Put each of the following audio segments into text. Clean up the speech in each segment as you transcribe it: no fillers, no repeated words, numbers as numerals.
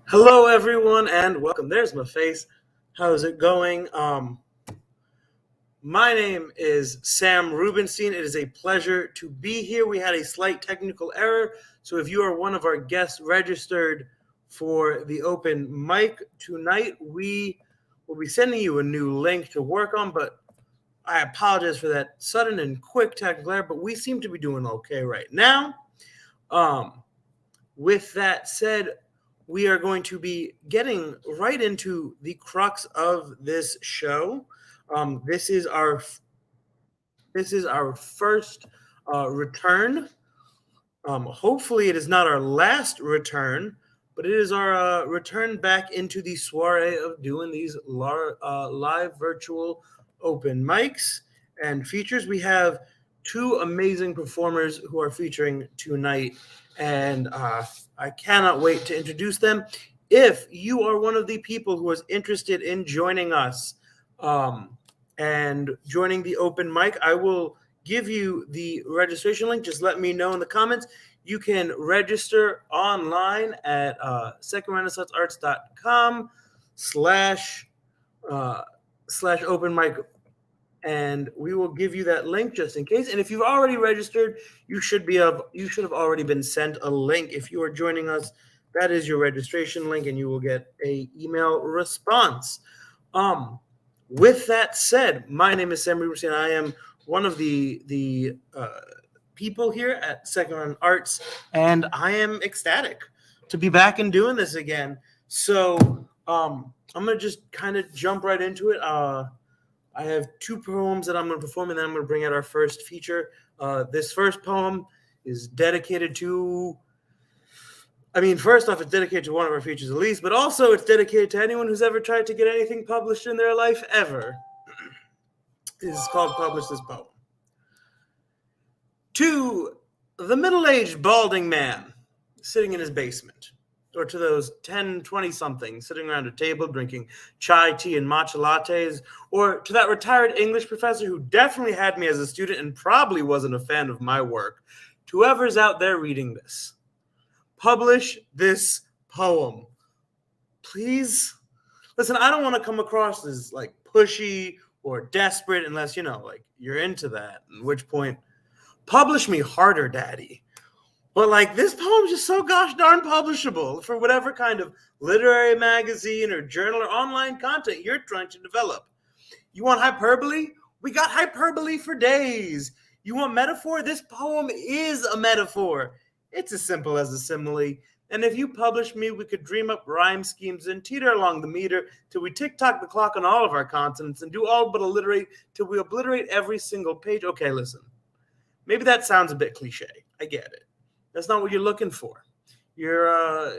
Hello, everyone, and welcome. There's my face. How's it going? My name is Sam Rubenstein. It is a pleasure to be here. We had a slight technical error, so if you are one of our guests registered for the open mic tonight, we will be sending you a new link to work on, but I apologize for that sudden and quick technical error, but we seem to be doing okay right now. With that said, we are going to be getting right into the crux of this show. This is our first return. Hopefully, it is not our last return, but it is our return back into the soiree of doing these live virtual open mics and features. We have two amazing performers who are featuring tonight, and I cannot wait to introduce them. If you are one of the people who is interested in joining us and joining the open mic, I will give you the registration link. Just let me know in the comments. You can register online at secondrenaissancearts.com slash open mic, and we will give you that link just in case. And if you've already registered, you should have already been sent a link. If you are joining us, that is your registration link, and you will get a email response. With that said, my name is Sam Rubenstein. I am one of the people here at Second Run Arts, and I am ecstatic to be back and doing this again. So I'm gonna just kind of jump right into it. I have two poems that I'm going to perform, and then I'm going to bring out our first feature. This first poem is dedicated to, first off, it's dedicated to one of our features, Elise, but also it's dedicated to anyone who's ever tried to get anything published in their life ever. This is called Publish This Poem. To the middle-aged balding man sitting in his basement, or to those 10, 20-somethings sitting around a table drinking chai tea and matcha lattes, or to that retired English professor who definitely had me as a student and probably wasn't a fan of my work, to whoever's out there reading this, publish this poem. Please? Listen, I don't want to come across as like pushy or desperate unless, you're into that, at which point, publish me harder, daddy. But this poem's just so gosh darn publishable for whatever kind of literary magazine or journal or online content you're trying to develop. You want hyperbole? We got hyperbole for days. You want metaphor? This poem is a metaphor. It's as simple as a simile. And if you publish me, we could dream up rhyme schemes and teeter along the meter till we tick-tock the clock on all of our consonants and do all but alliterate till we obliterate every single page. Okay, listen. Maybe that sounds a bit cliche. I get it. That's not what you're looking for. You're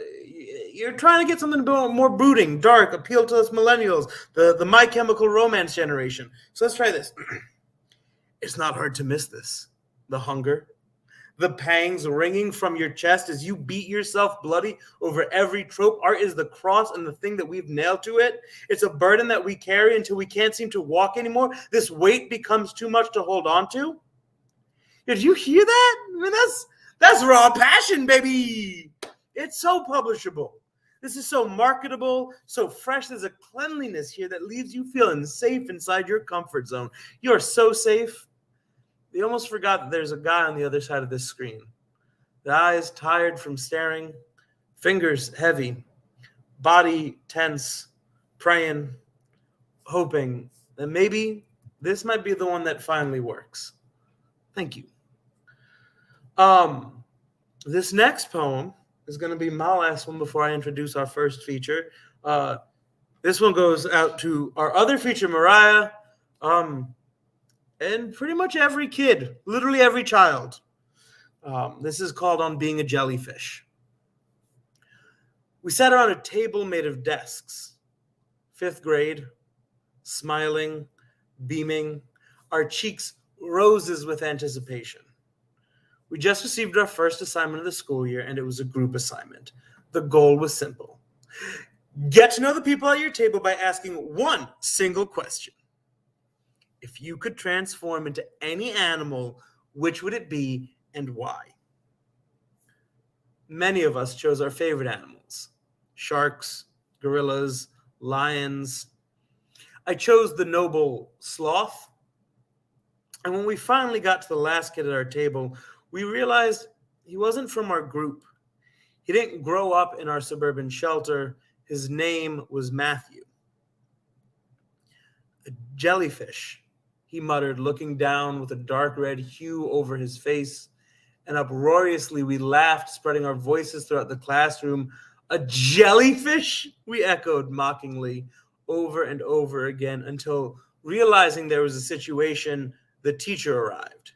trying to get something more brooding, dark, appeal to us millennials, the My Chemical Romance generation. So let's try this. It's not hard to miss this. The hunger, the pangs ringing from your chest as you beat yourself bloody over every trope. Art is the cross and the thing that we've nailed to it. It's a burden that we carry until we can't seem to walk anymore. This weight becomes too much to hold on to. Did you hear that? That's raw passion, baby. It's so publishable. This is so marketable, so fresh. There's a cleanliness here that leaves you feeling safe inside your comfort zone. You're so safe. They almost forgot that there's a guy on the other side of this screen. The eyes tired from staring, fingers heavy, body tense, praying, hoping that maybe this might be the one that finally works. Thank you. This next poem is going to be my last one before I introduce our first feature. This one goes out to our other feature, Mariah, and pretty much every kid, literally every child. This is called On Being a Jellyfish. We sat around a table made of desks, 5th grade, smiling, beaming, our cheeks roses with anticipation. We just received our first assignment of the school year, and it was a group assignment. The goal was simple. Get to know the people at your table by asking one single question. If you could transform into any animal, which would it be and why? Many of us chose our favorite animals. sharks, gorillas, lions. I chose the noble sloth. And when we finally got to the last kid at our table, we realized he wasn't from our group. He didn't grow up in our suburban shelter. His name was Matthew. A jellyfish, he muttered, looking down with a dark red hue over his face. And uproariously we laughed, spreading our voices throughout the classroom. A jellyfish? We echoed mockingly over and over again until, realizing there was a situation, the teacher arrived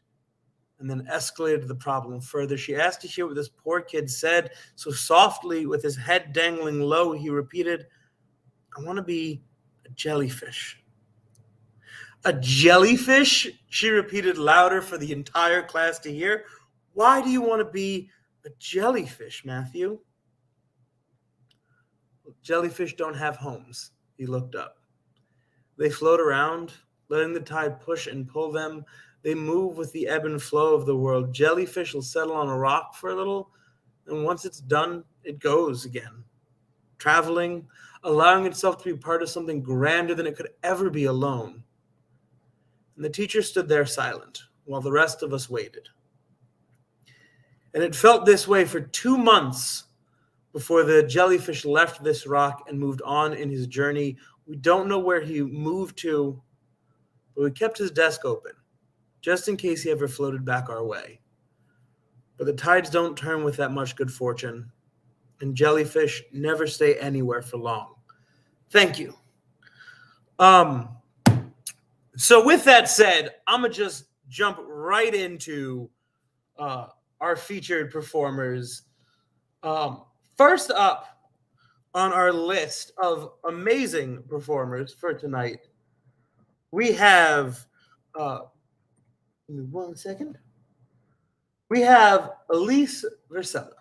and then escalated the problem further. She asked to hear what this poor kid said. So softly, with his head dangling low, he repeated, I want to be a jellyfish. A jellyfish? She repeated louder for the entire class to hear. Why do you want to be a jellyfish, Matthew? Jellyfish don't have homes. He looked up. They float around, letting the tide push and pull them. They move with the ebb and flow of the world. Jellyfish will settle on a rock for a little, and once it's done, it goes again. Traveling, allowing itself to be part of something grander than it could ever be alone. And the teacher stood there silent, while the rest of us waited. And it felt this way for 2 months before the jellyfish left this rock and moved on in his journey. We don't know where he moved to, but we kept his desk open, just in case he ever floated back our way. But the tides don't turn with that much good fortune, and jellyfish never stay anywhere for long. Thank you. So with that said, I'm going to just jump right into our featured performers. First up on our list of amazing performers for tonight, we have, give me 1 second. We have Elise Vercella.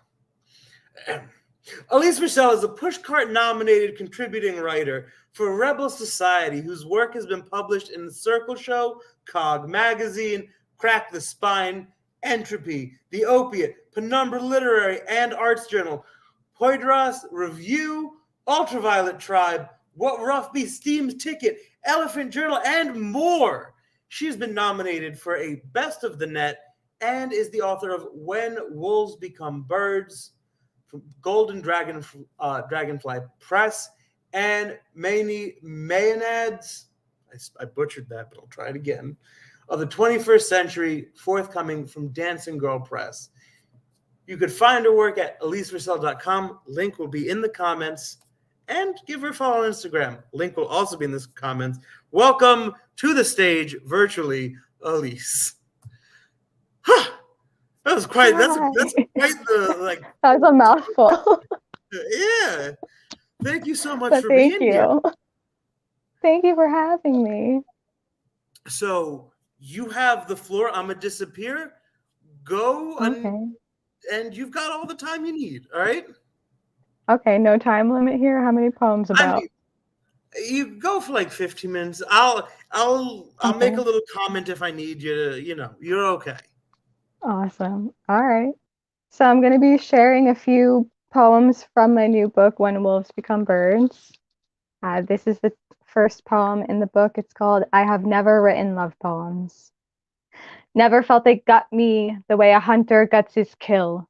Elise Vercella is a pushcart-nominated contributing writer for Rebel Society, whose work has been published in The Circle Show, Cog Magazine, Crack the Spine, Entropy, The Opiate, Penumbra Literary and Arts Journal, Poydras Review, Ultraviolet Tribe, What Rough Beast, Steam's Ticket, Elephant Journal, and more. She's been nominated for a Best of the Net and is the author of When Wolves Become Birds, from Golden Dragonfly Press, and Many Maenads, I butchered that, but I'll try it again, of the 21st Century, forthcoming from Dancing Girl Press. You could find her work at elisevercella.com. Link will be in the comments. And give her a follow on Instagram. Link will also be in the comments. Welcome to the stage, virtually, Elise. That was quite. That's quite the like. That was a mouthful. Yeah. Thank you so much for being here. Thank you for having me. So you have the floor. I'm gonna disappear. Go and you've got all the time you need. All right. Okay. No time limit here. How many poems about? You go for like 15 minutes. I'll make a little comment if I need you to. You're okay. Awesome. All right. So I'm going to be sharing a few poems from my new book, When Wolves Become Birds. This is the first poem in the book. It's called I Have Never Written Love Poems. Never felt they gut me the way a hunter guts his kill.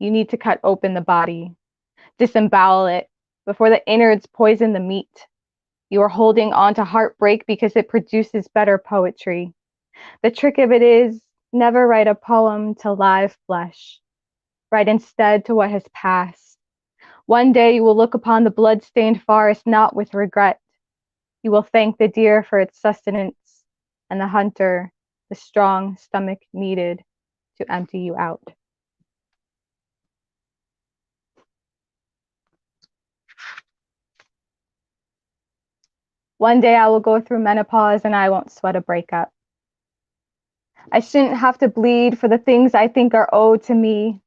You need to cut open the body, disembowel it before the innards poison the meat. You are holding on to heartbreak because it produces better poetry. The trick of it is never write a poem to live flesh. Write instead to what has passed. One day you will look upon the blood-stained forest not with regret. You will thank the deer for its sustenance and the hunter the strong stomach needed to empty you out. One day I will go through menopause and I won't sweat a breakup. I shouldn't have to bleed for the things I think are owed to me,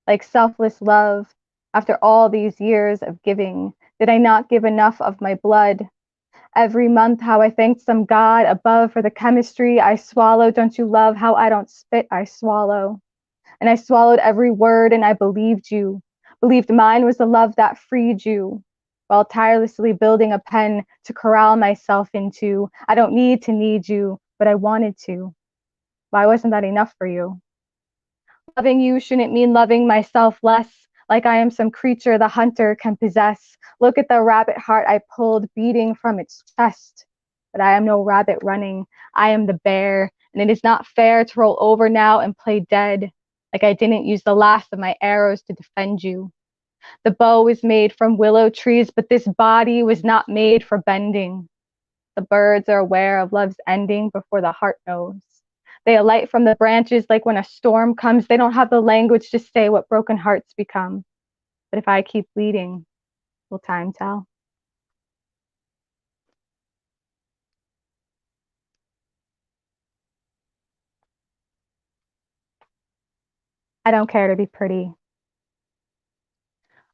like selfless love. After all these years of giving, did I not give enough of my blood? Every month, how I thanked some God above for the chemistry I swallow. Don't you love how I don't spit, I swallow? And I swallowed every word and I believed you. believed mine was the love that freed you, while tirelessly building a pen to corral myself into. I don't need to need you, but I wanted to. Why wasn't that enough for you? Loving you shouldn't mean loving myself less, like I am some creature the hunter can possess. Look at the rabbit heart I pulled beating from its chest. But I am no rabbit running, I am the bear, and it is not fair to roll over now and play dead, like I didn't use the last of my arrows to defend you. The bow was made from willow trees, but this body was not made for bending. The birds are aware of love's ending before the heart knows. They alight from the branches like when a storm comes. They don't have the language to say what broken hearts become. But if I keep bleeding, will time tell? I don't care to be pretty.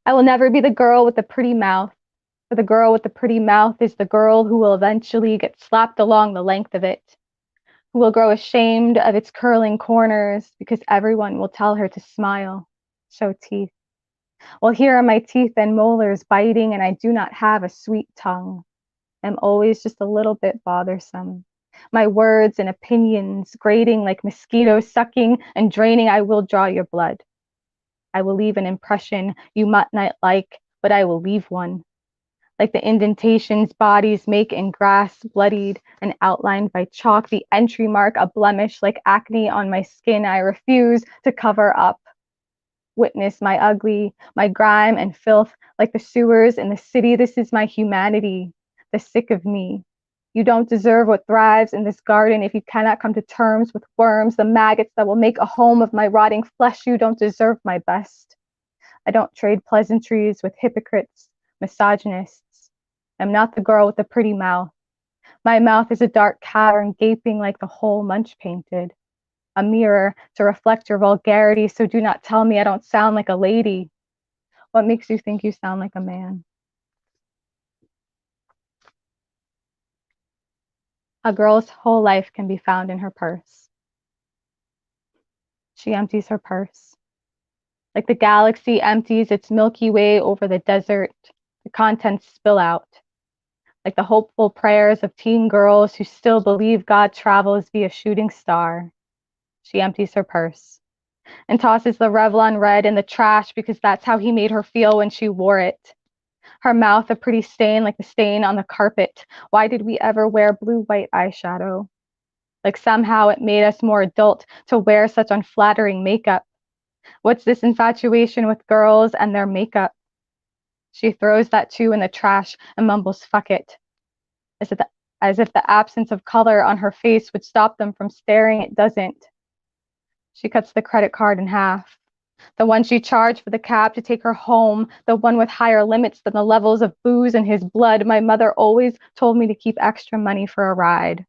I will never be the girl with the pretty mouth, for the girl with the pretty mouth is the girl who will eventually get slapped along the length of it, who will grow ashamed of its curling corners because everyone will tell her to smile, show teeth. Well, here are my teeth and molars biting, and I do not have a sweet tongue. I'm always just a little bit bothersome. My words and opinions grating like mosquitoes sucking and draining. I will draw your blood. I will leave an impression you might not like, but I will leave one. Like the indentations bodies make in grass, bloodied and outlined by chalk, the entry mark, a blemish like acne on my skin I refuse to cover up. Witness my ugly, my grime and filth, like the sewers in the city. This is my humanity, the sick of me. You don't deserve what thrives in this garden if you cannot come to terms with worms, the maggots that will make a home of my rotting flesh. You don't deserve my best. I don't trade pleasantries with hypocrites, misogynists. I'm not the girl with the pretty mouth. My mouth is a dark cavern gaping like the hole Munch painted. A mirror to reflect your vulgarity, so do not tell me I don't sound like a lady. What makes you think you sound like a man? A girl's whole life can be found in her purse. She empties her purse. Like the galaxy empties its Milky Way over the desert, the contents spill out. Like the hopeful prayers of teen girls who still believe God travels via shooting star. She empties her purse and tosses the Revlon red in the trash because that's how he made her feel when she wore it. Her mouth a pretty stain like the stain on the carpet. Why did we ever wear blue-white eyeshadow? Like somehow it made us more adult to wear such unflattering makeup. What's this infatuation with girls and their makeup? She throws that too in the trash and mumbles, fuck it. As if the absence of color on her face would stop them from staring, it doesn't. She cuts the credit card in half. The one she charged for the cab to take her home, the one with higher limits than the levels of booze in his blood. My mother always told me to keep extra money for a ride.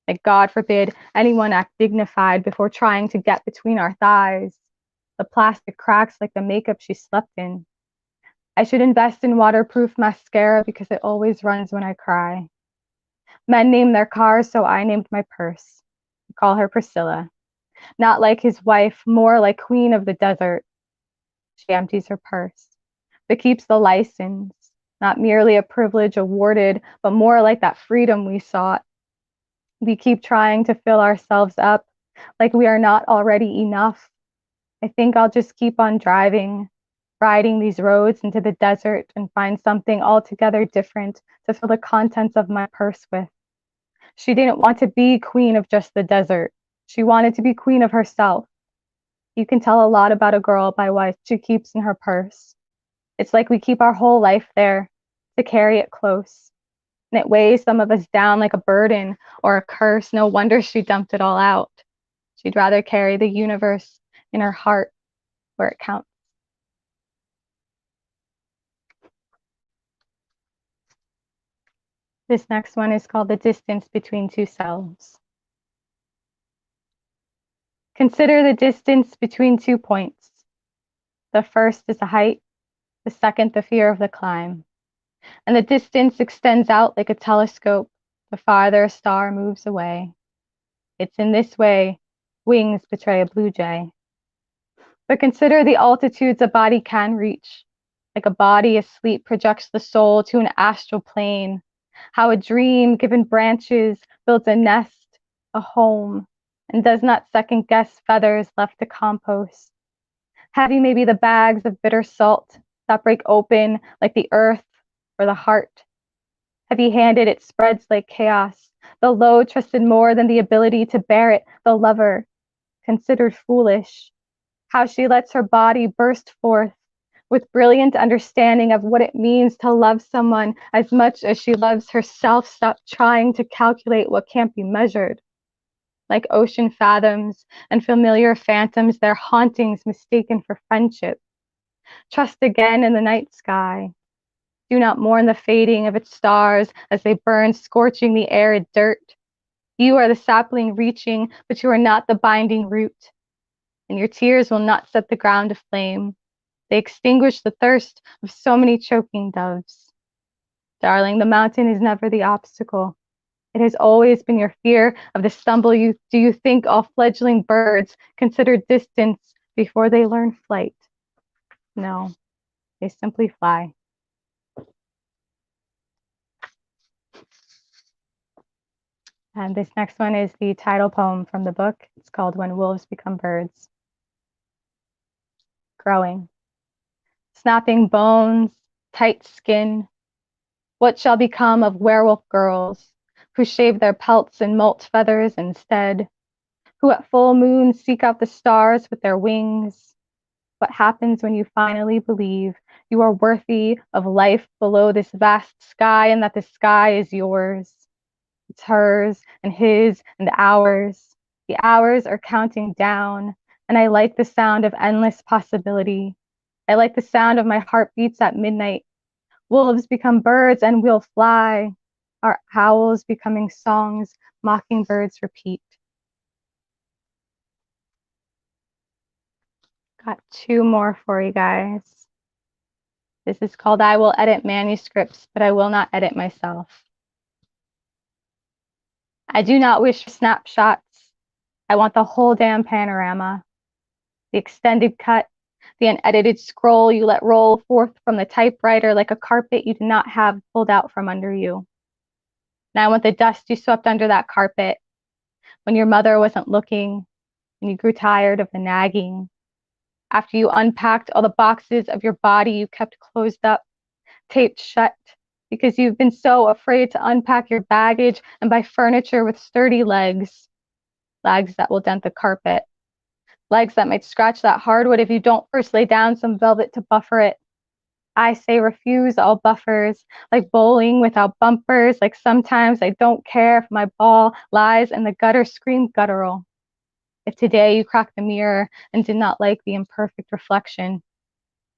Like God forbid anyone act dignified before trying to get between our thighs. The plastic cracks like the makeup she slept in. I should invest in waterproof mascara because it always runs when I cry. Men name their cars, so I named my purse. I call her Priscilla. Not like his wife, more like queen of the desert. She empties her purse, but keeps the license, not merely a privilege awarded, but more like that freedom we sought. We keep trying to fill ourselves up like we are not already enough. I think I'll just keep on driving, riding these roads into the desert and find something altogether different to fill the contents of my purse with. She didn't want to be queen of just the desert. She wanted to be queen of herself. You can tell a lot about a girl by what she keeps in her purse. It's like we keep our whole life there to carry it close. And it weighs some of us down like a burden or a curse. No wonder she dumped it all out. She'd rather carry the universe in her heart where it counts. This next one is called The Distance Between Two Selves. Consider the distance between 2 points. The first is the height, the second the fear of the climb. And the distance extends out like a telescope the farther a star moves away. It's in this way wings betray a blue jay. But consider the altitudes a body can reach. Like a body asleep projects the soul to an astral plane. How a dream, given branches, builds a nest, a home, and does not second guess feathers left to compost. Heavy may be the bags of bitter salt that break open like the earth or the heart. Heavy-handed, it spreads like chaos. The load trusted more than the ability to bear it. The lover, considered foolish. How she lets her body burst forth with brilliant understanding of what it means to love someone as much as she loves herself. Stop trying to calculate what can't be measured. Like ocean fathoms and familiar phantoms, their hauntings mistaken for friendship. Trust again in the night sky. Do not mourn the fading of its stars as they burn, scorching the arid dirt. You are the sapling reaching, but you are not the binding root. And your tears will not set the ground aflame. They extinguish the thirst of so many choking doves. Darling, the mountain is never the obstacle. It has always been your fear of the stumble. Do you think all fledgling birds consider distance before they learn flight? No, they simply fly. And this next one is the title poem from the book. It's called When Wolves Become Birds. Growing. Snapping bones, tight skin. What shall become of werewolf girls who shave their pelts and molt feathers instead? Who at full moon seek out the stars with their wings? What happens when you finally believe you are worthy of life below this vast sky and that the sky is yours? It's hers and his and ours. The hours are counting down, and I like the sound of endless possibility. I like the sound of my heartbeats at midnight. Wolves become birds and we'll fly. Our howls becoming songs, mockingbirds repeat. Got two more for you guys. This is called I Will Edit Manuscripts, but I will not edit myself. I do not wish for snapshots. I want the whole damn panorama. The extended cut, the unedited scroll you let roll forth from the typewriter like a carpet you did not have pulled out from under you. And I want the dust you swept under that carpet when your mother wasn't looking and you grew tired of the nagging. After you unpacked all the boxes of your body you kept closed up, taped shut, because you've been so afraid to unpack your baggage and buy furniture with sturdy legs that will dent the carpet, legs that might scratch that hardwood if you don't first lay down some velvet to buffer it. I say refuse all buffers, like bowling without bumpers, like sometimes I don't care if my ball lies in the gutter, scream guttural. If today you crack the mirror and did not like the imperfect reflection,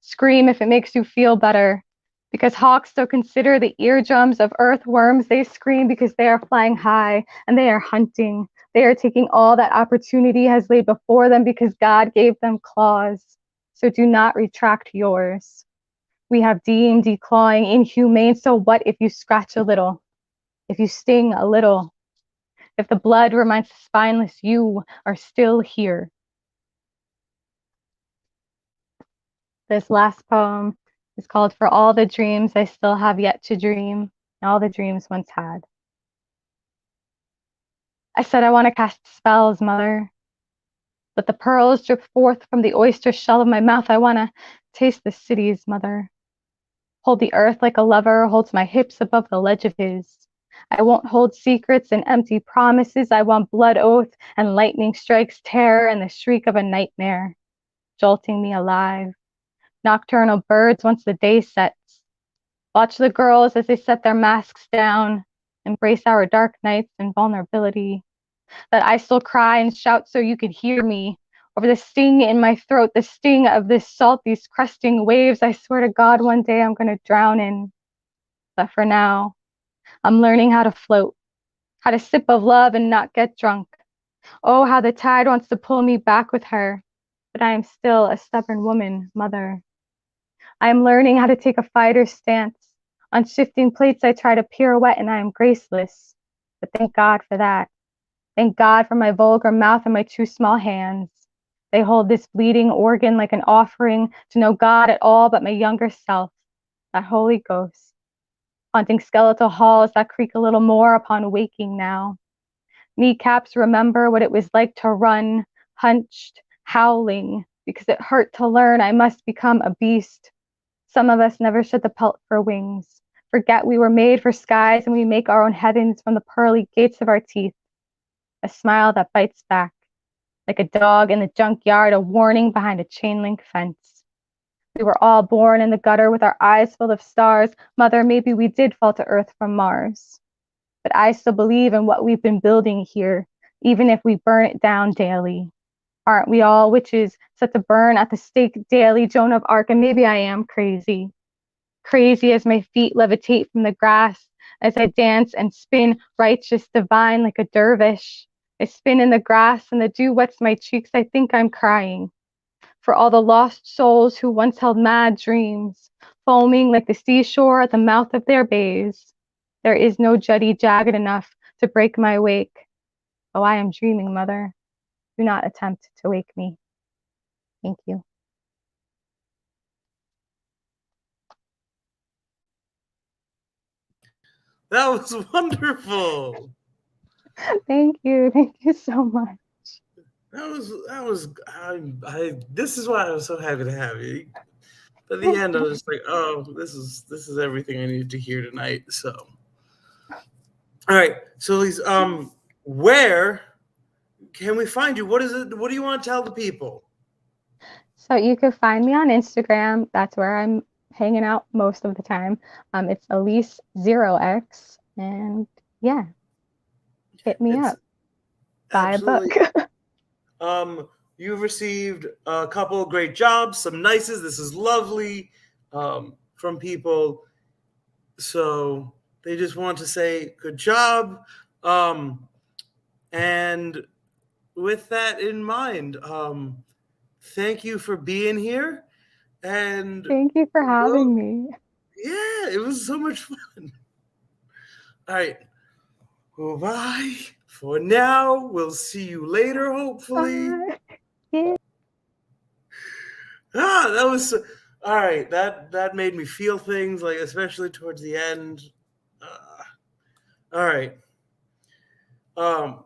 scream if it makes you feel better. Because hawks don't consider the eardrums of earthworms, they scream because they are flying high and they are hunting. They are taking all that opportunity has laid before them because God gave them claws. So do not retract yours. We have deemed declawing inhumane, so what if you scratch a little? If you sting a little? If the blood reminds the spineless you are still here. This last poem is called For All the Dreams I Still Have Yet to Dream, and All the Dreams Once Had. I said I want to cast spells, mother. But the pearls drip forth from the oyster shell of my mouth. I want to taste the cities, mother. Hold the earth like a lover holds my hips above the ledge of his. I won't hold secrets and empty promises. I want blood oath and lightning strikes, terror and the shriek of a nightmare, jolting me alive. Nocturnal birds once the day sets. Watch the girls as they set their masks down, embrace our dark nights and vulnerability. That I still cry and shout so you can hear me. Over the sting in my throat, the sting of this salt, these cresting waves, I swear to God one day I'm going to drown in. But for now, I'm learning how to float, how to sip of love and not get drunk. Oh, how the tide wants to pull me back with her. But I am still a stubborn woman, mother. I am learning how to take a fighter's stance. On shifting plates, I try to pirouette and I am graceless. But thank God for that. Thank God for my vulgar mouth and my too small hands. They hold this bleeding organ like an offering to no God at all but my younger self, that Holy Ghost, haunting skeletal halls that creak a little more upon waking now. Kneecaps remember what it was like to run, hunched, howling, because it hurt to learn I must become a beast. Some of us never shed the pelt for wings, forget we were made for skies and we make our own heavens from the pearly gates of our teeth. A smile that bites back, like a dog in the junkyard, a warning behind a chain link fence. We were all born in the gutter with our eyes full of stars. Mother, maybe we did fall to earth from Mars. But I still believe in what we've been building here, even if we burn it down daily. Aren't we all witches set to burn at the stake daily, Joan of Arc? And maybe I am crazy. Crazy as my feet levitate from the grass, as I dance and spin, righteous, divine, like a dervish. I spin in the grass, and the dew wets my cheeks. I think I'm crying. For all the lost souls who once held mad dreams, foaming like the seashore at the mouth of their bays. There is no jetty jagged enough to break my wake. Oh, I am dreaming, Mother. Do not attempt to wake me. Thank you. That was wonderful. Thank you. Thank you so much. This is why I was so happy to have you. At the end, I was just like, oh, this is everything I needed to hear tonight. So, all right. So, Elise, where can we find you? What is it? What do you want to tell the people? So you can find me on Instagram. That's where I'm hanging out most of the time. It's Elise0x, and yeah, hit me up. Buy a book. You've received a couple of great jobs, some nices. This is lovely from people. So they just want to say good job. And with that in mind, thank you for being here. And thank you for having me. Yeah, it was so much fun. All right. Well, bye. For now, we'll see you later, hopefully. Yeah. That was all right. That made me feel things, like especially towards the end. All right. Our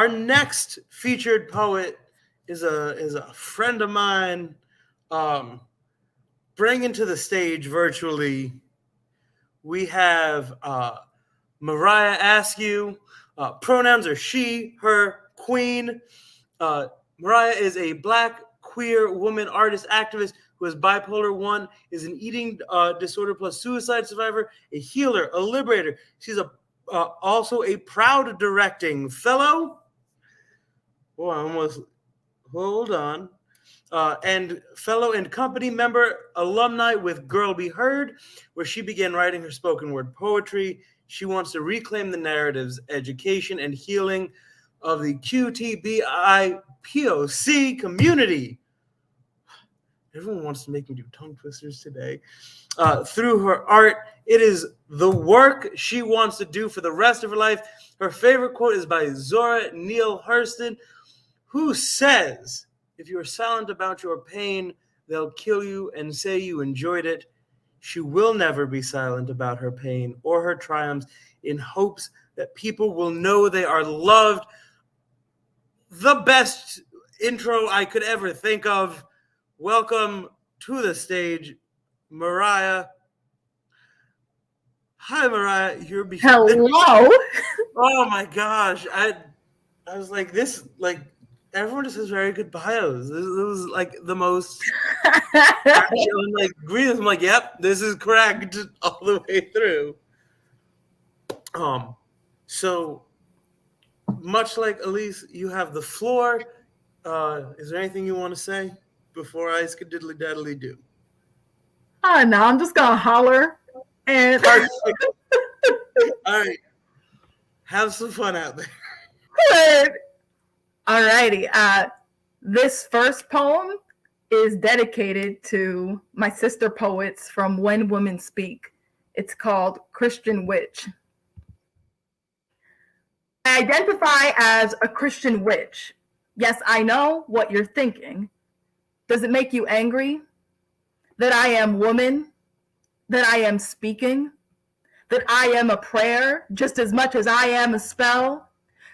next featured poet is a friend of mine. Bringing to the stage virtually, we have Mariah Askew. Pronouns are she, her, queen. Mariah is a Black queer woman artist activist who has bipolar 1, is an eating disorder plus suicide survivor, a healer, a liberator. She's also a proud directing fellow. Oh, I almost, hold on. And fellow and company member, alumni with Girl Be Heard, where she began writing her spoken word poetry. She wants to reclaim the narratives, education, and healing of the QTBIPOC community. Everyone wants to make me do tongue twisters today. Through her art, it is the work she wants to do for the rest of her life. Her favorite quote is by Zora Neale Hurston, who says, "If you are silent about your pain, they'll kill you and say you enjoyed it." She will never be silent about her pain or her triumphs in hopes that people will know they are loved. The best intro I could ever think of. Welcome to the stage, Mariah. Hi, Mariah. You're Hello. Oh my gosh. I was like, this, like, everyone just has very good bios. This was like the most like green. I'm like, yep, this is correct all the way through. So much like Elise, you have the floor. Is there anything you want to say before I skididdly daddly do? No, I'm just gonna holler and all right. Have some fun out there. Good. Alrighty. This first poem is dedicated to my sister poets from When Women Speak. It's called Christian Witch. I identify as a Christian witch, Yes, I know what you're thinking. Does it make you angry that I am woman, that I am speaking, that I am a prayer just as much as I am a spell?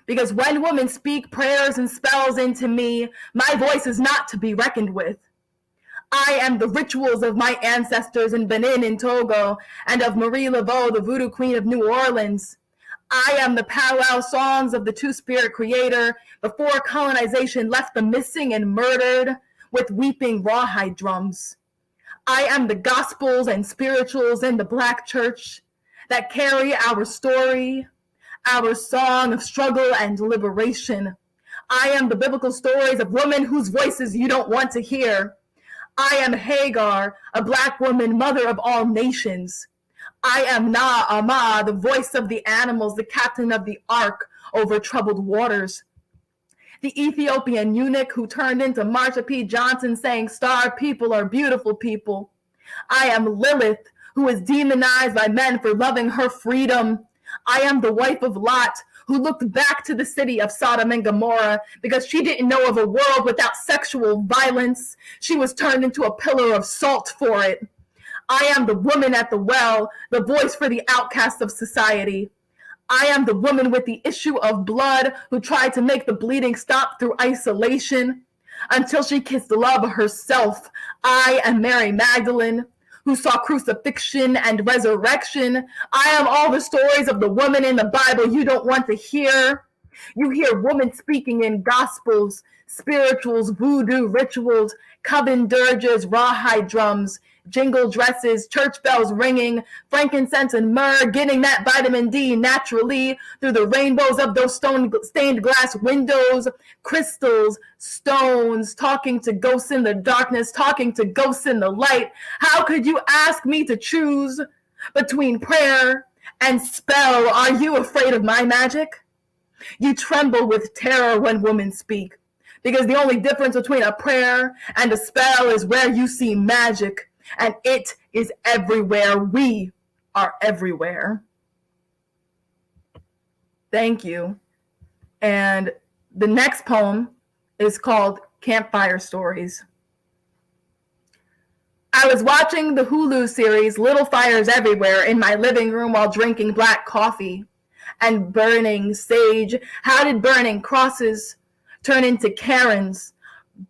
Because when women speak prayers and spells into me, my voice is not to be reckoned with. I am the rituals of my ancestors in Benin and Togo, and of Marie Laveau, the voodoo queen of New Orleans. I am the powwow songs of the two-spirit creator before colonization left them missing and murdered with weeping rawhide drums. I am the gospels and spirituals in the Black church that carry our story, our song of struggle and liberation. I am the biblical stories of women whose voices you don't want to hear. I am Hagar, a Black woman, mother of all nations. I am Na'amah, the voice of the animals, the captain of the ark over troubled waters. The Ethiopian eunuch who turned into Marsha P. Johnson saying starved people are beautiful people. I am Lilith, who is demonized by men for loving her freedom. I am the wife of Lot, who looked back to the city of Sodom and Gomorrah because she didn't know of a world without sexual violence. She was turned into a pillar of salt for it. I am the woman at the well, the voice for the outcasts of society. I am the woman with the issue of blood who tried to make the bleeding stop through isolation until she kissed love herself. I am Mary Magdalene, who saw crucifixion and resurrection. I am all the stories of the woman in the Bible you don't want to hear. You hear women speaking in gospels, spirituals, voodoo rituals, coven dirges, rawhide drums, jingle dresses, church bells ringing, frankincense and myrrh, getting that vitamin D naturally through the rainbows of those stained glass windows, crystals, stones, talking to ghosts in the darkness, talking to ghosts in the light. How could you ask me to choose between prayer and spell? Are you afraid of my magic? You tremble with terror when women speak, because the only difference between a prayer and a spell is where you see magic, and it is everywhere. We are everywhere. Thank you. And the next poem is called Campfire Stories. I was watching the Hulu series Little Fires Everywhere in my living room while drinking black coffee and burning sage. How did burning crosses turn into Karens?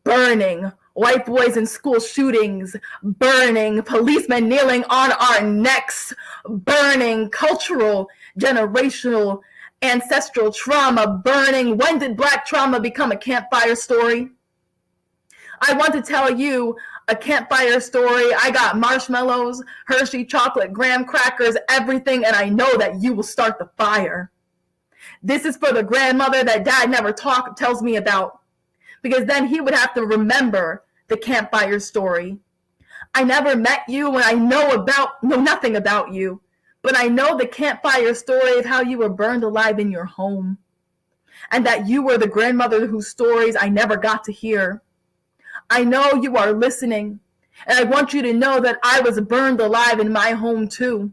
Burning white boys in school shootings, burning policemen kneeling on our necks, burning cultural, generational, ancestral trauma, burning. When did Black trauma become a campfire story? I want to tell you a campfire story. I got marshmallows, Hershey chocolate, graham crackers, everything, and I know that you will start the fire. This is for the grandmother that Dad never tells me about, because then he would have to remember the campfire story. I never met you and I know nothing about you, but I know the campfire story of how you were burned alive in your home, and that you were the grandmother whose stories I never got to hear. I know you are listening, and I want you to know that I was burned alive in my home too.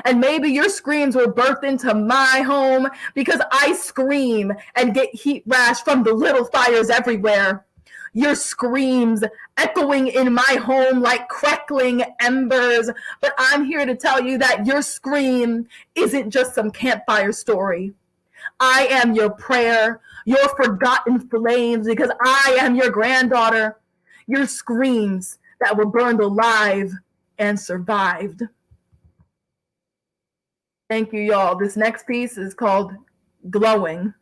And maybe your screams were birthed into my home because I scream and get heat rash from the little fires everywhere. Your screams echoing in my home like crackling embers. But I'm here to tell you that your scream isn't just some campfire story. I am your prayer, your forgotten flames, because I am your granddaughter, your screams that were burned alive and survived. Thank you, y'all. This next piece is called Glowing.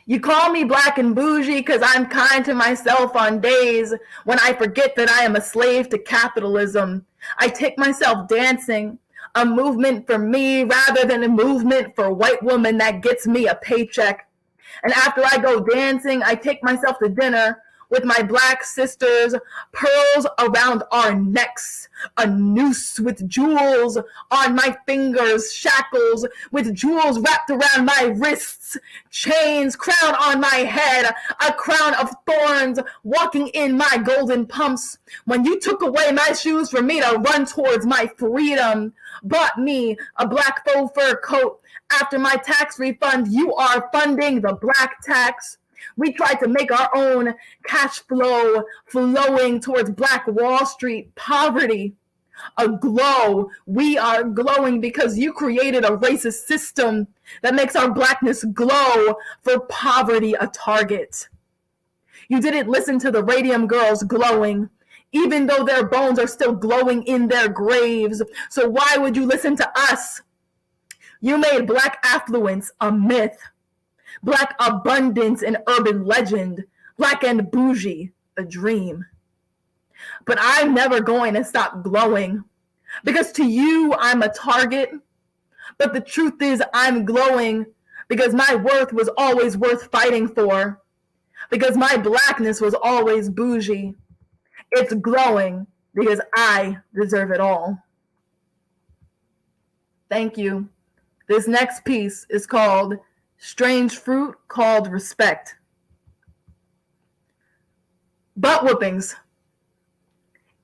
You call me black and bougie because I'm kind to myself on days when I forget that I am a slave to capitalism. I take myself dancing, a movement for me rather than a movement for a white woman that gets me a paycheck. And after I go dancing, I take myself to dinner with my black sisters, pearls around our necks, a noose with jewels on my fingers, shackles with jewels wrapped around my wrists, chains, crown on my head, a crown of thorns, walking in my golden pumps. When you took away my shoes for me to run towards my freedom, bought me a black faux fur coat. After my tax refund, you are funding the black tax. We tried to make our own cash flow flowing towards Black Wall Street poverty. A glow. We are glowing because you created a racist system that makes our blackness glow for poverty a target. You didn't listen to the radium girls glowing, even though their bones are still glowing in their graves. So why would you listen to us? You made black affluence a myth, black abundance an urban legend, black and bougie a dream. But I'm never going to stop glowing, because to you I'm a target. But the truth is I'm glowing because my worth was always worth fighting for, because my blackness was always bougie. It's glowing because I deserve it all. Thank you. This next piece is called Strange Fruit Called Respect. Butt whoopings.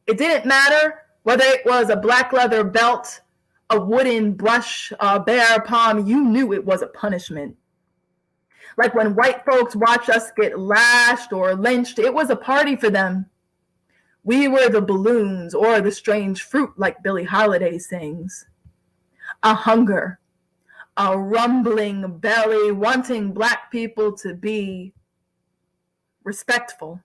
It didn't matter whether it was a black leather belt, a wooden brush, a bare palm, you knew it was a punishment. Like when white folks watched us get lashed or lynched, it was a party for them. We were the balloons or the strange fruit, like Billie Holiday sings. A hunger, a rumbling belly wanting black people to be respectful.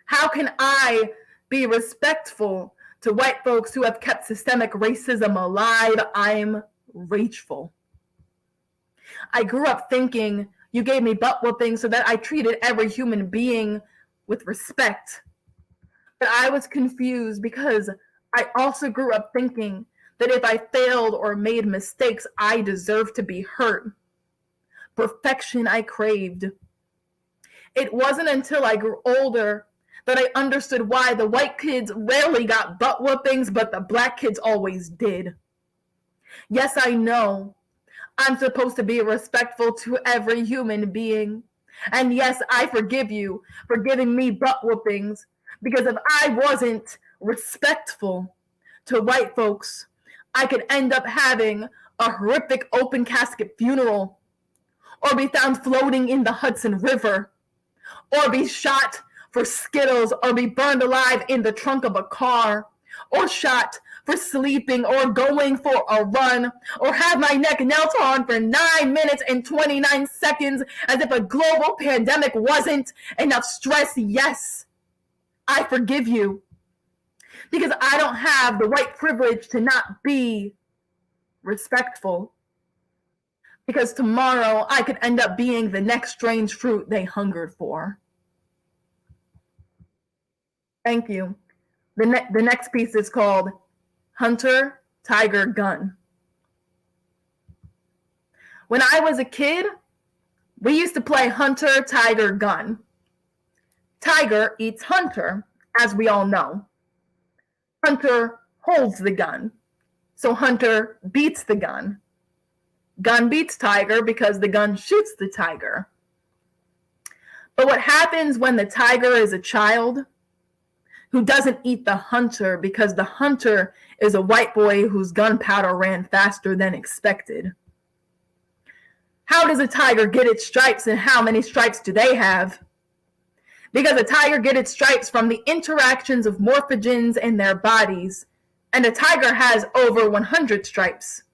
How can I be respectful to white folks who have kept systemic racism alive? I'm rageful. I grew up thinking you gave me butt whooping so that I treated every human being with respect. But I was confused because I also grew up thinking that if I failed or made mistakes, I deserved to be hurt. Perfection I craved. It wasn't until I grew older that I understood why the white kids rarely got butt whoopings, but the black kids always did. Yes, I know I'm supposed to be respectful to every human being. And yes, I forgive you for giving me butt whoopings, because if I wasn't respectful to white folks, I could end up having a horrific open casket funeral, or be found floating in the Hudson River, or be shot for Skittles, or be burned alive in the trunk of a car, or shot for sleeping or going for a run, or have my neck knelt on for 9 minutes and 29 seconds as if a global pandemic wasn't enough stress. Yes, I forgive you, because I don't have the white privilege to not be respectful, because tomorrow I could end up being the next strange fruit they hungered for. Thank you. The next piece is called Hunter, Tiger, Gun. When I was a kid, we used to play Hunter, Tiger, Gun. Tiger eats Hunter, as we all know. Hunter holds the gun, so Hunter beats the gun. Gun beats Tiger because the gun shoots the tiger. But what happens when the tiger is a child who doesn't eat the hunter because the hunter is a white boy whose gunpowder ran faster than expected? How does a tiger get its stripes, and how many stripes do they have? Because a tiger gets its stripes from the interactions of morphogens in their bodies, and a tiger has over 100 stripes.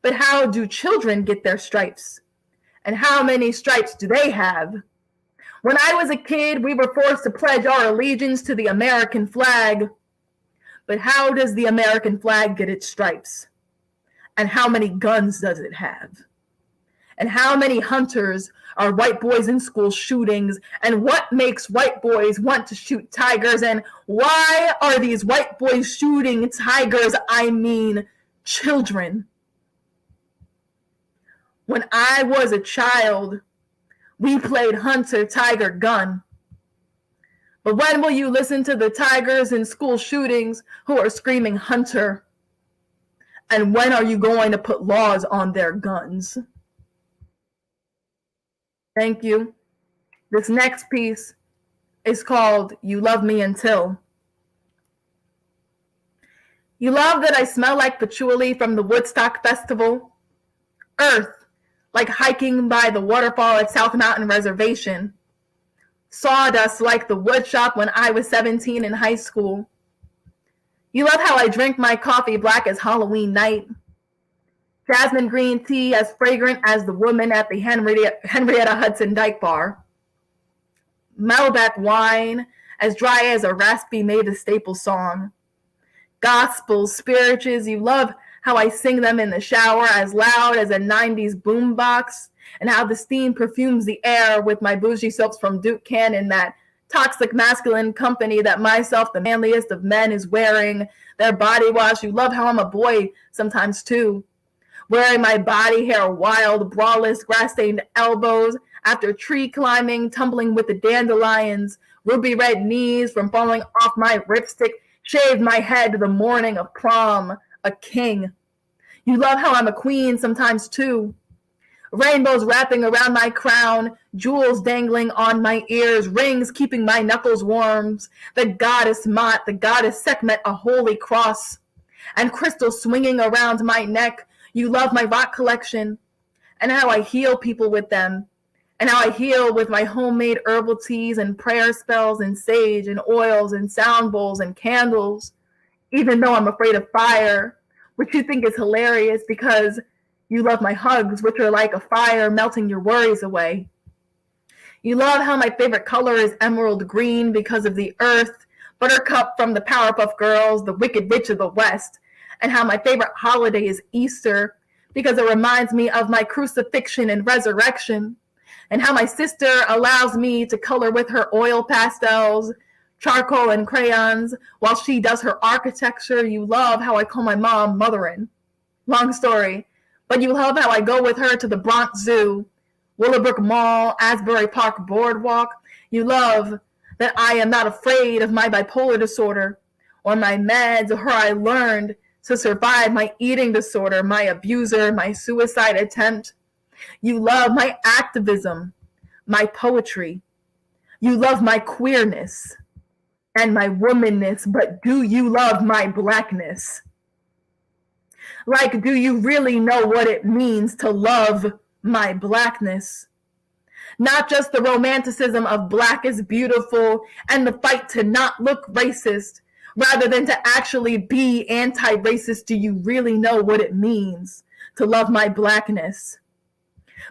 But how do children get their stripes? And how many stripes do they have? When I was a kid, we were forced to pledge our allegiance to the American flag. But how does the American flag get its stripes? And how many guns does it have? And how many hunters are white boys in school shootings? And what makes white boys want to shoot tigers? And why are these white boys shooting tigers? I mean, children. When I was a child, We played hunter, tiger, gun. But when will you listen to the tigers in school shootings who are screaming hunter? And when are you going to put laws on their guns? Thank you. This next piece is called You Love Me Until. You love that I smell like patchouli from the Woodstock Festival. Earth, like hiking by the waterfall at South Mountain Reservation. Sawdust like the wood shop when I was 17 in high school. You love how I drink my coffee black as Halloween night. Jasmine green tea as fragrant as the woman at the Henrietta Hudson Dyke Bar. Malbec wine as dry as a raspy Mavis Staples song. Gospels, spirituals, you love how I sing them in the shower as loud as a 90s boombox, and how the steam perfumes the air with my bougie soaps from Duke Cannon, that toxic masculine company that myself, the manliest of men, is wearing their body wash. You love how I'm a boy sometimes too, wearing my body hair wild, braless, grass-stained elbows after tree climbing, tumbling with the dandelions, ruby red knees from falling off my ripstick, shaved my head the morning of prom, a king. You love how I'm a queen sometimes too. Rainbows wrapping around my crown, jewels dangling on my ears, rings keeping my knuckles warm, the goddess Mot, the goddess Sekhmet, a holy cross, and crystals swinging around my neck. You love my rock collection, and how I heal people with them, and how I heal with my homemade herbal teas and prayer spells and sage and oils and sound bowls and candles, even though I'm afraid of fire, which you think is hilarious because you love my hugs, which are like a fire melting your worries away. You love how my favorite color is emerald green because of the earth, Buttercup from the Powerpuff Girls, the Wicked Witch of the West, and how my favorite holiday is Easter because it reminds me of my crucifixion and resurrection, and how my sister allows me to color with her oil pastels, charcoal, and crayons while she does her architecture. You love how I call my mom Motherin. Long story, but you love how I go with her to the Bronx Zoo, Willowbrook Mall, Asbury Park Boardwalk. You love that I am not afraid of my bipolar disorder or my meds or how I learned to survive my eating disorder, my abuser, my suicide attempt. You love my activism, my poetry. You love my queerness and my womanness, but do you love my blackness? Like, do you really know what it means to love my blackness? Not just the romanticism of Black is beautiful and the fight to not look racist, rather than to actually be anti-racist. Do you really know what it means to love my blackness?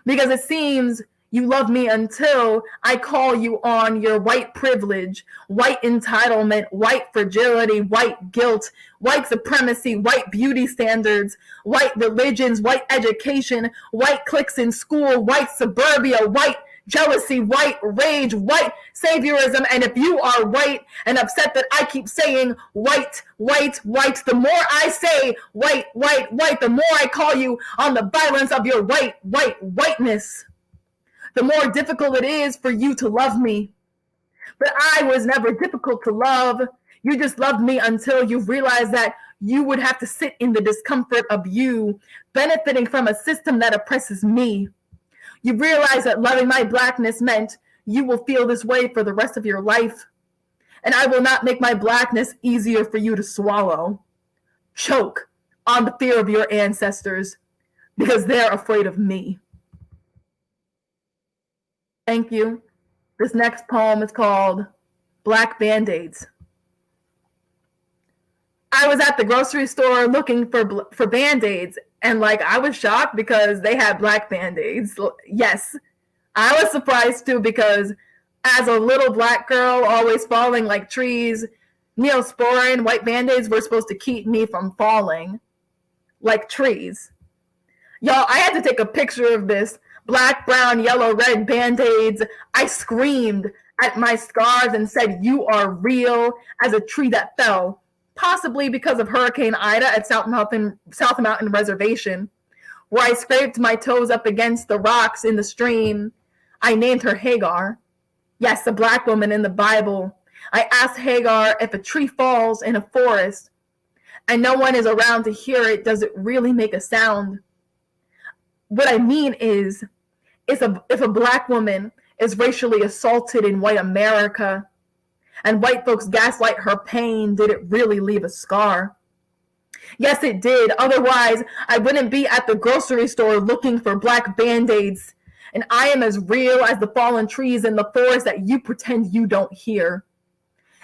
Because it seems you love me until I call you on your white privilege, white entitlement, white fragility, white guilt, white supremacy, white beauty standards, white religions, white education, white cliques in school, white suburbia, white jealousy, white rage, white saviorism. And if you are white and upset that I keep saying white, white, white, the more I say white, white, white, the more I call you on the violence of your white, white, whiteness, the more difficult it is for you to love me. But I was never difficult to love. You just loved me until you realized that you would have to sit in the discomfort of you benefiting from a system that oppresses me. You realize that loving my blackness meant you will feel this way for the rest of your life. And I will not make my blackness easier for you to swallow. Choke on the fear of your ancestors because they're afraid of me. Thank you. This next poem is called Black Band-Aids. I was at the grocery store looking for Band-Aids, and I was shocked because they had black Band-Aids. Yes, I was surprised too because as a little black girl always falling like trees, Neosporin white Band-Aids were supposed to keep me from falling like trees. Y'all, I had to take a picture of this. Black, brown, yellow, red Band-Aids. I screamed at my scars and said, you are real as a tree that fell, possibly because of Hurricane Ida at South Mountain Reservation, where I scraped my toes up against the rocks in the stream. I named her Hagar. Yes, the black woman in the Bible. I asked Hagar, if a tree falls in a forest and no one is around to hear it, does it really make a sound? What I mean is if a black woman is racially assaulted in white America and white folks gaslight her pain, did it really leave a scar? Yes, it did. Otherwise, I wouldn't be at the grocery store looking for black Band-Aids. And I am as real as the fallen trees in the forest that you pretend you don't hear.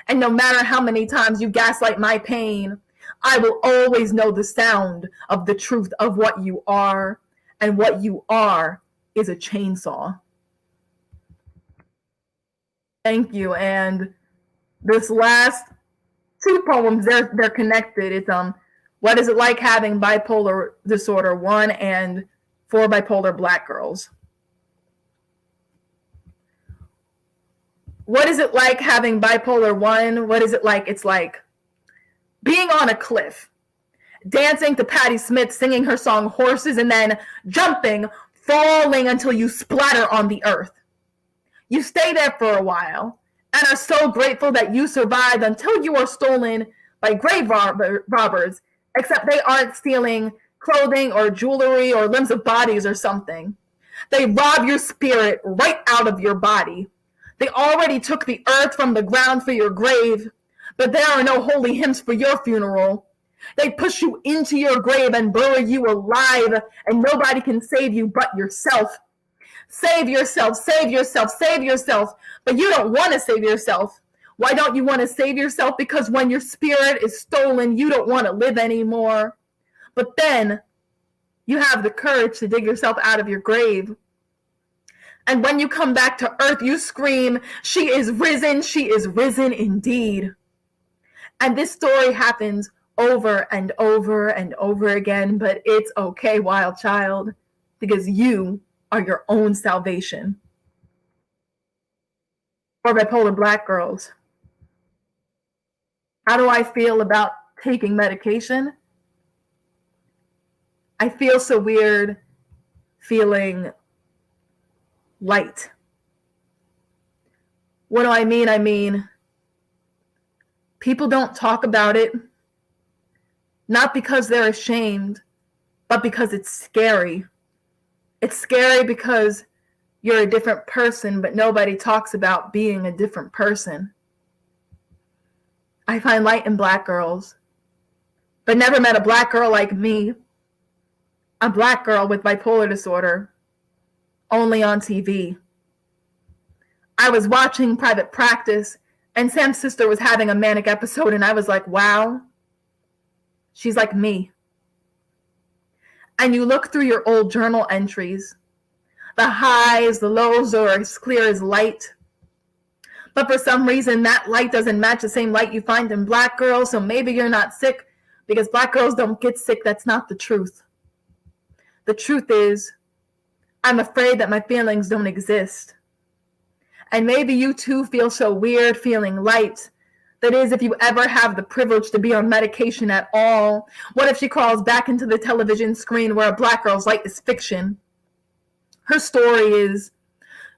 And no matter how many times you gaslight my pain, I will always know the sound of the truth of what you are. And what you are is a chainsaw. Thank you. And this last two poems, they're connected. It's What Is It Like Having Bipolar Disorder 1 and For Bipolar Black Girls. What is it like having bipolar 1? What is it like? It's like being on a cliff, dancing to Patti Smith singing her song Horses, and then jumping, falling until you splatter on the earth. You stay there for a while and are so grateful that you survived until you are stolen by grave robbers, except they aren't stealing clothing or jewelry or limbs of bodies or something. They rob your spirit right out of your body. They already took the earth from the ground for your grave, but there are no holy hymns for your funeral. They push you into your grave and bury you alive, and nobody can save you but yourself. Save yourself, save yourself, save yourself. But you don't want to save yourself. Why don't you want to save yourself? Because when your spirit is stolen, you don't want to live anymore. But then you have the courage to dig yourself out of your grave. And when you come back to earth, you scream, she is risen indeed. And this story happens over and over and over again, but it's okay, wild child, because you are your own salvation. For bipolar black girls, how do I feel about taking medication? I feel so weird feeling light. What do I mean? I mean, people don't talk about it, not because they're ashamed, but because it's scary. It's scary because you're a different person, but nobody talks about being a different person. I find light in black girls, but never met a black girl like me, a black girl with bipolar disorder, only on TV. I was watching Private Practice, and Sam's sister was having a manic episode, and I was like, wow, she's like me. And you look through your old journal entries. The highs, the lows are as clear as light. But for some reason, that light doesn't match the same light you find in black girls, so maybe you're not sick because black girls don't get sick. That's not the truth. The truth is, I'm afraid that my feelings don't exist. And maybe you too feel so weird feeling light. That is, if you ever have the privilege to be on medication at all. What if she crawls back into the television screen where a black girl's light is fiction? Her story is,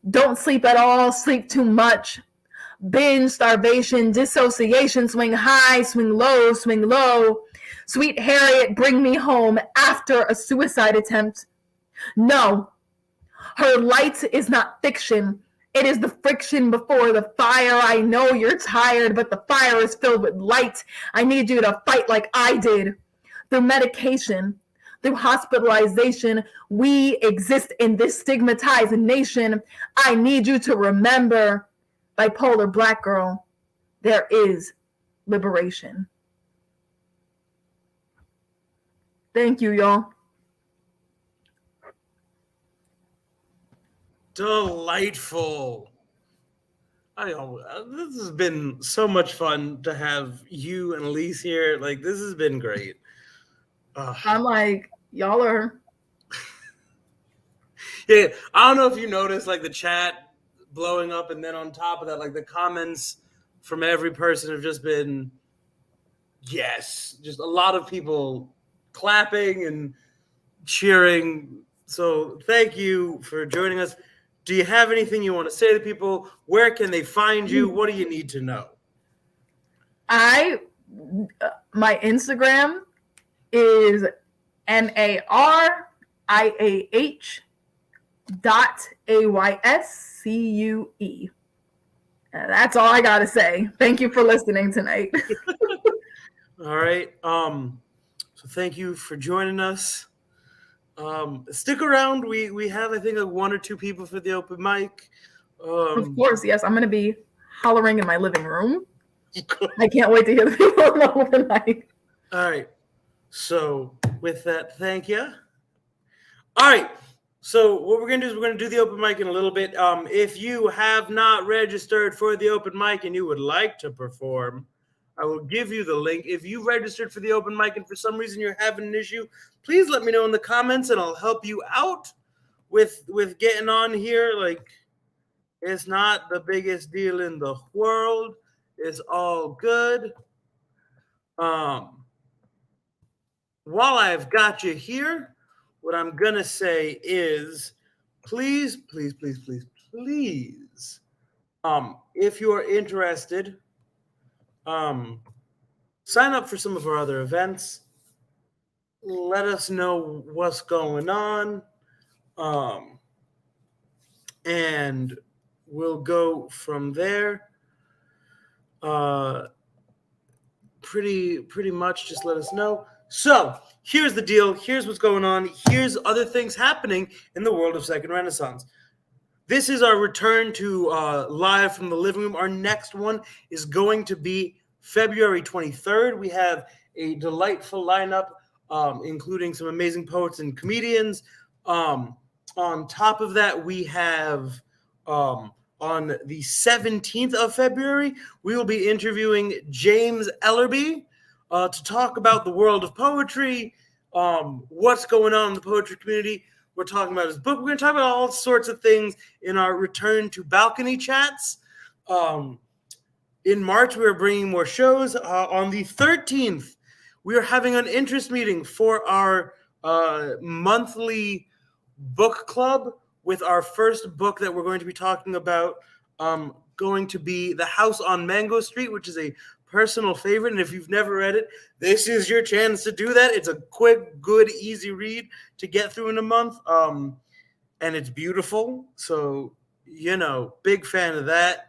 don't sleep at all, sleep too much. Binge, starvation, dissociation, swing high, swing low, swing low. Sweet Harriet, bring me home after a suicide attempt. No, her light is not fiction. It is the friction before the fire. I know you're tired, but the fire is filled with light. I need you to fight like I did. Through medication, through hospitalization, we exist in this stigmatized nation. I need you to remember, bipolar black girl, there is liberation. Thank you, y'all. Delightful. This has been so much fun to have you and Elise here. Like, this has been great. I'm like, y'all are. Yeah, I don't know if you noticed, like, the chat blowing up, and then on top of that, like, the comments from every person have just been, yes, just a lot of people clapping and cheering. So thank you for joining us. do you have anything you want to say to people? Where can they find you? What do you need to know? My Instagram is NARIAH.AYSCUE. That's all I gotta say. Thank you for listening tonight. All right. So thank you for joining us. Stick around. We have, I think, like 1 or 2 people for the open mic. Of course, yes. I'm gonna be hollering in my living room. I can't wait to hear the people on the open mic. All right. So with that, thank you. All right. So what we're gonna do is we're gonna do the open mic in a little bit. If you have not registered for the open mic and you would like to perform, I will give you the link. If you registered for the open mic and for some reason you're having an issue, please let me know in the comments and I'll help you out with getting on here. Like, it's not the biggest deal in the world. It's all good. While I've got you here, what I'm gonna say is, please, please, please, please, please, if you're interested, sign up for some of our other events. Let us know what's going on, and we'll go from there. Pretty much just let us know. So here's the deal. Here's what's going on. Here's other things happening in the world of Second Renaissance. This is our return to live from the living room. Our next one is going to be February 23rd. We have a delightful lineup, including some amazing poets and comedians. On top of that, we have on the 17th of February, we will be interviewing James Ellerby to talk about the world of poetry, what's going on in the poetry community. We're talking about his book. We're going to talk about all sorts of things in our return to balcony chats. In March, we are bringing more shows. On the 13th, we are having an interest meeting for our monthly book club, with our first book that we're going to be talking about going to be The House on Mango Street, which is a personal favorite. And if you've never read it, this is your chance to do that. It's a quick, good, easy read to get through in a month. And it's beautiful. So, big fan of that.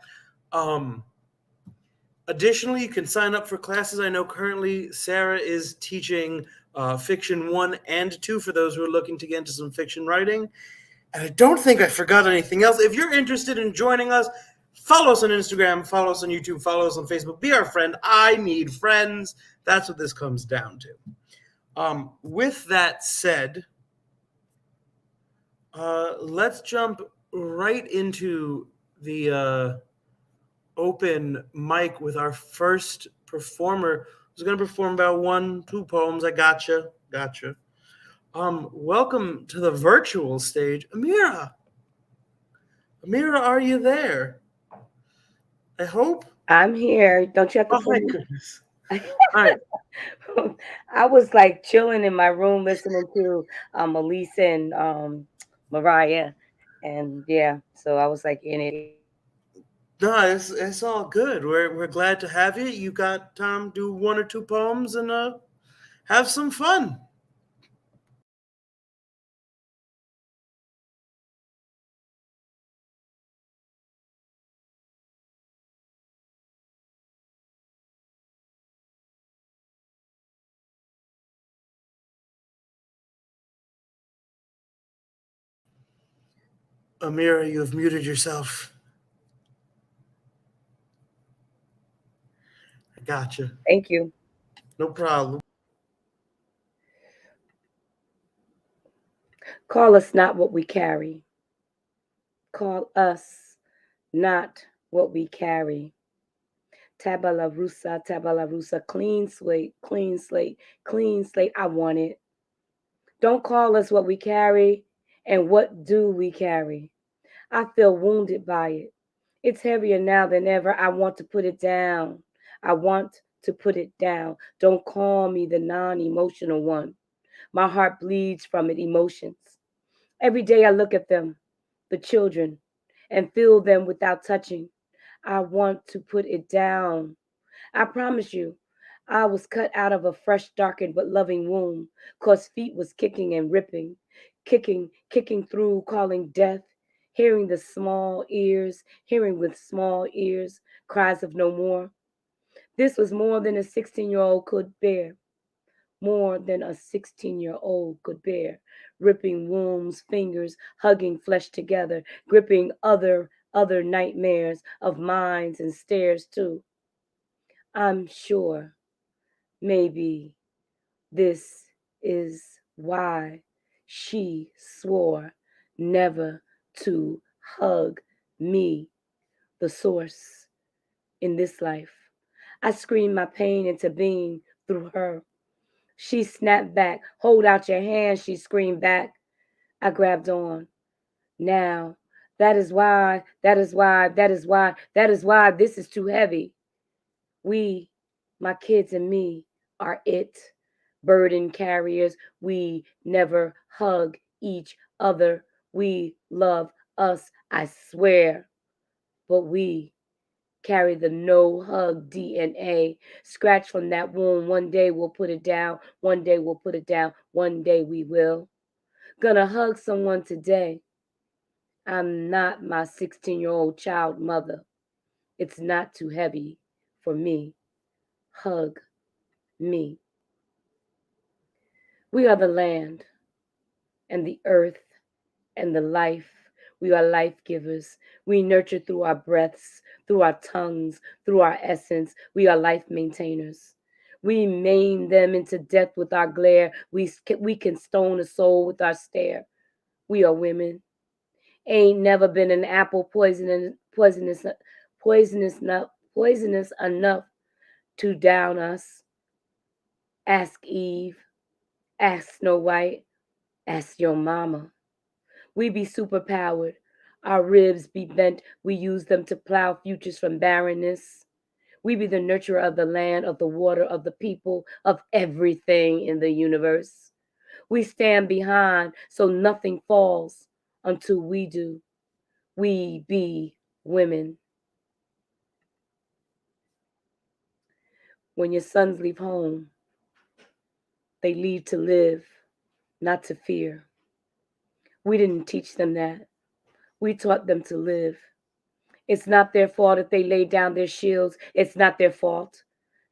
Additionally, you can sign up for classes. I know currently Sarah is teaching Fiction 1 and 2 for those who are looking to get into some fiction writing. And I don't think I forgot anything else. If you're interested in joining us, follow us on Instagram, follow us on YouTube, follow us on Facebook. Be our friend. I need friends. That's what this comes down to. With that said, let's jump right into the open mic with our first performer, who's going to perform about 1-2 poems. I gotcha. Welcome to the virtual stage, Amira. Amira, are you there? I hope. I'm here. Don't you have to? Oh my goodness! All right. I was like chilling in my room listening to Elise and Mariah, and yeah, so I was like in it. No, it's all good. We're glad to have you. You got time to do 1 or 2 poems and have some fun. Amira, you have muted yourself. I gotcha. Thank you. No problem. Call us not what we carry. Call us not what we carry. Tabala rusa, clean slate, clean slate, clean slate. I want it. Don't call us what we carry, and what do we carry? I feel wounded by it. It's heavier now than ever. I want to put it down. I want to put it down. Don't call me the non-emotional one. My heart bleeds from it, emotions. Every day I look at them, the children, and feel them without touching. I want to put it down. I promise you, I was cut out of a fresh, darkened but loving womb, 'cause feet was kicking and ripping, kicking through, calling death, hearing the small ears, hearing with small ears, cries of no more. This was more than a 16-year-old could bear, more than a 16-year-old could bear, ripping wombs, fingers, hugging flesh together, gripping other nightmares of minds and stares too. I'm sure maybe this is why she swore never to hug me, the source in this life. I screamed my pain into being through her. She snapped back. Hold out your hand, she screamed back. I grabbed on. Now, that is why, that is why, that is why, that is why this is too heavy. We, my kids and me, are it. Burden carriers, we never hug each other. We love us, I swear. But we carry the no hug DNA. Scratch from that wound. One day we'll put it down. One day we'll put it down. One day we will. Gonna hug someone today. I'm not my 16-year-old child mother. It's not too heavy for me. Hug me. We are the land and the earth and the life. We are life givers. We nurture through our breaths, through our tongues, through our essence. We are life maintainers. We maim them into death with our glare. We can stone a soul with our stare. We are women. Ain't never been an apple poisonous enough to down us. Ask Eve, ask Snow White, ask your mama. We be superpowered. Our ribs be bent. We use them to plow futures from barrenness. We be the nurturer of the land, of the water, of the people, of everything in the universe. We stand behind so nothing falls until we do. We be women. When your sons leave home, they leave to live, not to fear. We didn't teach them that. We taught them to live. It's not their fault if they lay down their shields. It's not their fault.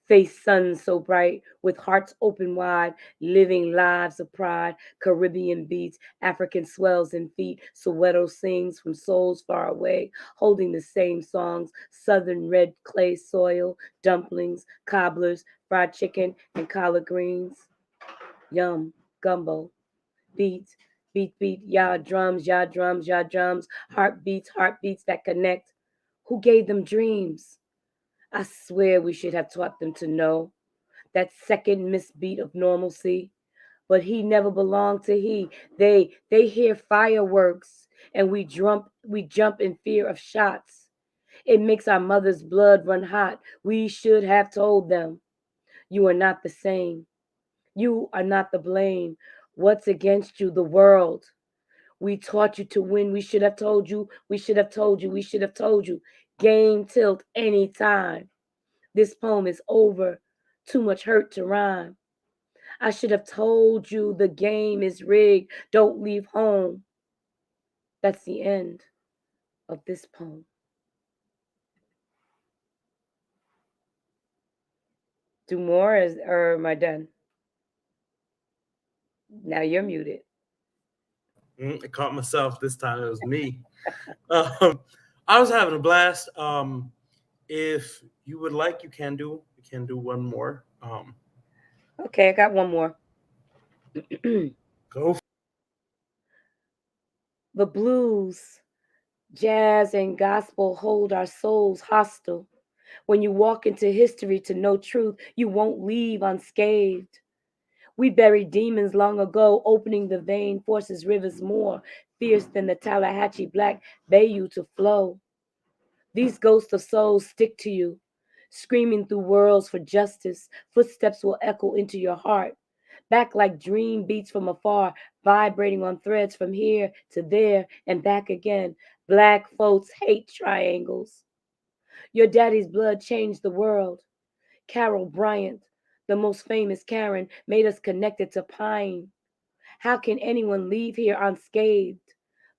Face suns so bright, with hearts open wide, living lives of pride, Caribbean beats, African swells and feet, Soweto sings from souls far away, holding the same songs, southern red clay soil, dumplings, cobblers, fried chicken, and collard greens. Yum, gumbo, beat, beat, yah drums, yah drums, yah drums, heartbeats that connect. Who gave them dreams? I swear we should have taught them to know that second misbeat of normalcy. But he never belonged to he. They hear fireworks and we jump in fear of shots. It makes our mother's blood run hot. We should have told them, you are not the same. You are not the blame. What's against you? The world. We taught you to win. We should have told you. We should have told you. We should have told you. Game tilt anytime. This poem is over. Too much hurt to rhyme. I should have told you the game is rigged. Don't leave home. That's the end of this poem. Do more or am I done? Now you're muted. I caught myself this time. It was me. I was having a blast. If you would like, you can do one more. Okay, I got one more. Go. The blues, jazz, and gospel hold our souls hostile. When you walk into history to know truth, you won't leave unscathed. We buried demons long ago, opening the vein forces rivers more fierce than the Tallahatchie Black Bayou to flow. These ghosts of souls stick to you, screaming through worlds for justice. Footsteps will echo into your heart, back like dream beats from afar, vibrating on threads from here to there and back again, Black folks hate triangles. Your daddy's blood changed the world. Carol Bryant, the most famous Karen, made us connected to pine. How can anyone leave here unscathed?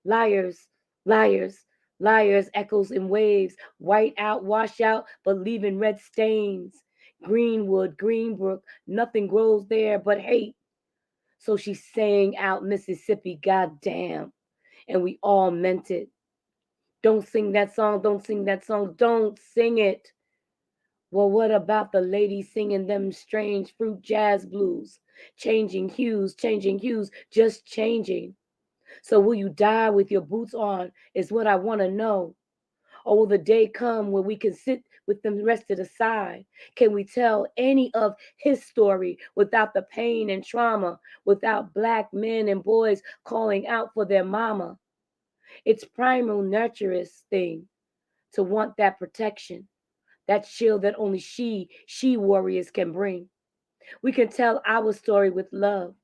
Liars, liars, liars, echoes in waves, white out, wash out, but leaving red stains. Greenwood, Greenbrook, nothing grows there but hate. So she sang out Mississippi, goddamn, and we all meant it. Don't sing that song, don't sing that song, don't sing it. Well, what about the ladies singing them strange fruit jazz blues? Changing hues, just changing. So will you die with your boots on is what I want to know. Or will the day come where we can sit with them rested aside? Can we tell any of his story without the pain and trauma, without black men and boys calling out for their mama? It's primal nurturous thing to want that protection, that shield that only she warriors can bring. We can tell our story with love,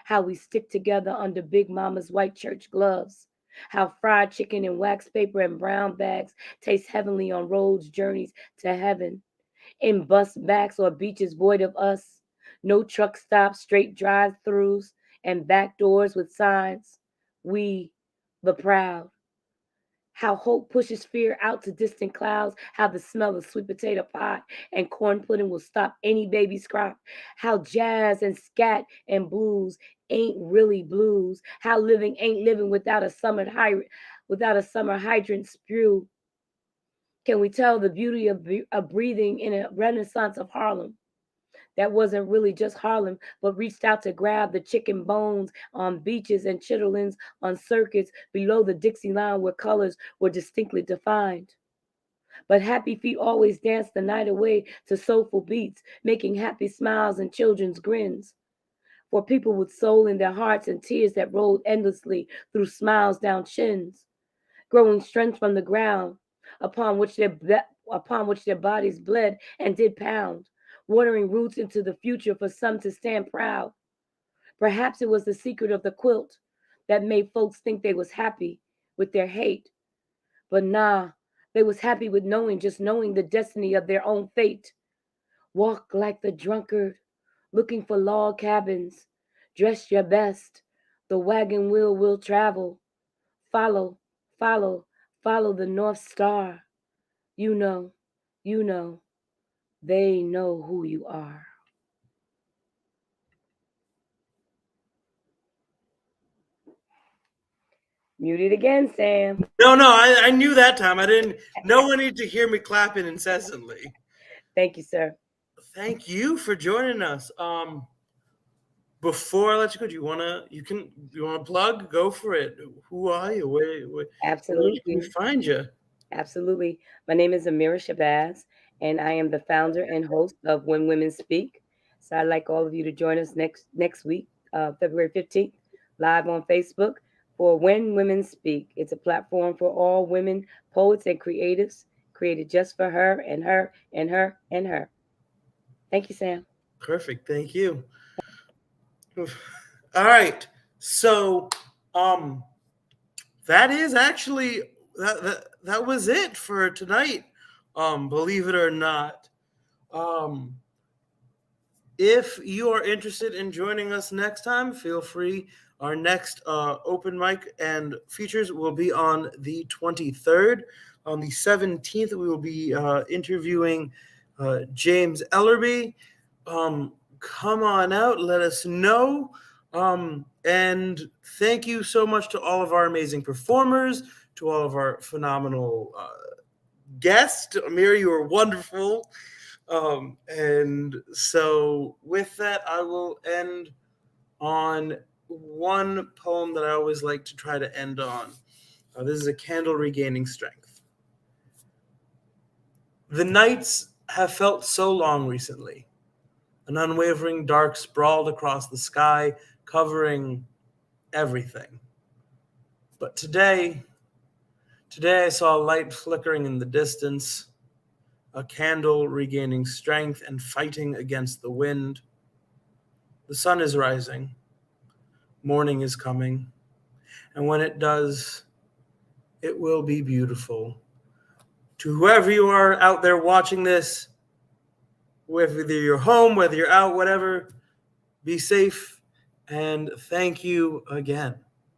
how we stick together under Big Mama's white church gloves, how fried chicken and wax paper and brown bags taste heavenly on roads, journeys to heaven, in bus backs or beaches void of us, no truck stops, straight drive-throughs, and back doors with signs. We, the proud. How hope pushes fear out to distant clouds, how the smell of sweet potato pie and corn pudding will stop any baby's cry, how jazz and scat and blues ain't really blues, how living ain't living without without a summer hydrant spew. Can we tell the beauty of breathing in a renaissance of Harlem? That wasn't really just Harlem, but reached out to grab the chicken bones on beaches and chitterlings on circuits below the Dixie line where colors were distinctly defined. But happy feet always danced the night away to soulful beats, making happy smiles and children's grins. For people with soul in their hearts and tears that rolled endlessly through smiles down chins, growing strength from the ground upon which their bodies bled and did pound, watering roots into the future for some to stand proud. Perhaps it was the secret of the quilt that made folks think they was happy with their hate. But nah, they was happy with knowing, just knowing the destiny of their own fate. Walk like the drunkard, looking for log cabins. Dress your best. The wagon wheel will travel. Follow, follow, follow the North Star. You know, you know, they know who you are. Muted again, Sam. No, I knew that time. I didn't. No one needed to hear me clapping incessantly. Thank you, sir. Thank you for joining us. Before I let you go, you wanna plug? Go for it. Who are you? Where can Absolutely. we find you? Absolutely. My name is Amira Shabazz, and I am the founder and host of When Women Speak. So I'd like all of you to join us next week, February 15th, live on Facebook for When Women Speak. It's a platform for all women, poets, and creatives, created just for her and her and her and her. Thank you, Sam. Perfect. Thank you. All right. So, that is actually that was it for tonight. Believe it or not. If you are interested in joining us next time, feel free. Our next open mic and features will be on the 23rd. On the 17th, we will be interviewing James Ellerby. Come on out, let us know. And thank you so much to all of our amazing performers, to all of our phenomenal guests. Amir, you were wonderful. And so with that, I will end on one poem that I always like to try to end on. This is A Candle Regaining Strength. The nights have felt so long recently. An unwavering dark sprawled across the sky, covering everything. But today I saw a light flickering in the distance, a candle regaining strength and fighting against the wind. The sun is rising. Morning is coming. And when it does, It will be beautiful. To whoever you are out there watching this, whether you're home, whether you're out, whatever, be safe, and thank you again.